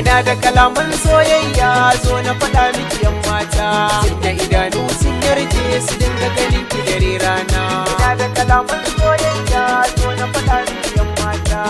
ina da kalaman soyayya zo na faɗa miki yan mata, tunda idanu sun yarje su dinga ganin ki dare rana. Ina da kalaman soyayya zo na faɗa miki yan mata,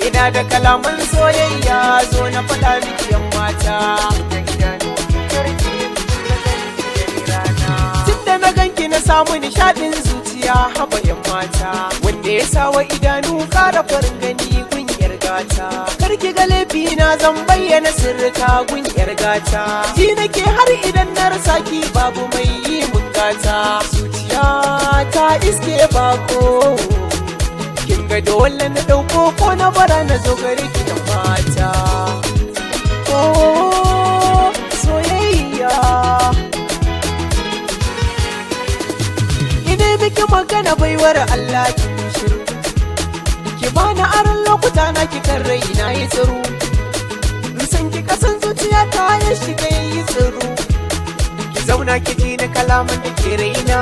ina da kalaman soyayya zo na faɗa miki yan mata, tunda idanu sun yarje su dinga ganin ki dare rana. Tunda na ganki na samu nishaɗin zuciya haba yan mata, wanda ya sawa idanu ƙara farin gani gun yar gata. Karki ga laifi na zan bayyana sirrika gun yar gata, ji nake har idan na rasa ki babu mai yi mun gata. Zuciya ta iske bako, kin ga dole na ɗauko ko na bara na zo gare ki da mata. Oh soyayya, ina miki magana baiwar Allah ki shiru, ki bani aron lokuta na ki kan rai na yi tsiru, in san ki kasan zuciya ta ya shiga yayi tsiru. Ki zauna ki ji na kalaman da ke raina,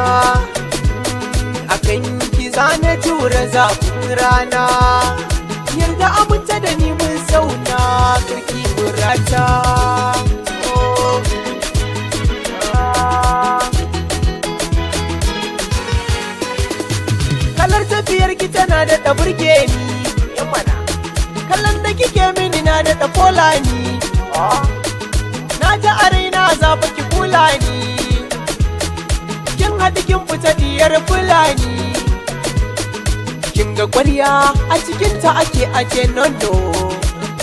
akan ki zana jure zafin rana. Yarda aminta da ni mun zauna karki murata. Kalar tafiyar ki tana da burge ni yamana, kallon da kike mini na da fola ni. Na ji a raina zaɓa ki kula ni, kin haɗu kin fita diyar fulani. Kin ga ƙwarya a cikinta ake aje nono,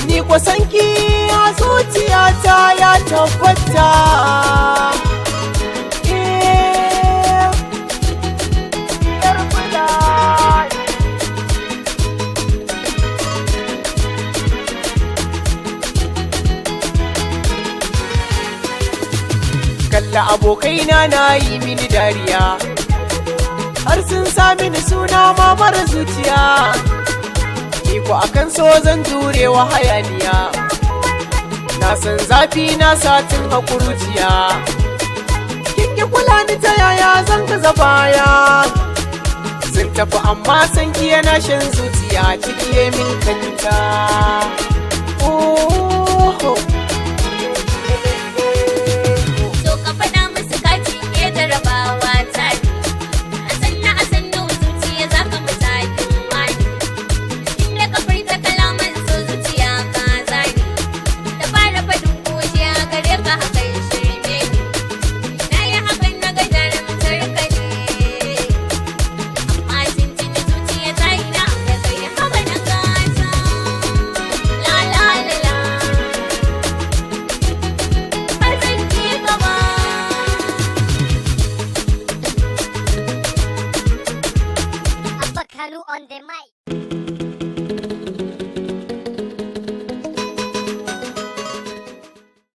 ni kwasanki a zuciyata ya tabbata. Kalla abokaina na yi mini dariya, har sun sa mini suna mamar zuciya. Ni ko akan so zan jure wa hayaniya, na san zafi na satin hakuruciya. Kin ki kula ni ta yaya zan gaza baya, sun tafi amma san ki yana shan zuciya ciki min kanta. Oh on the mic.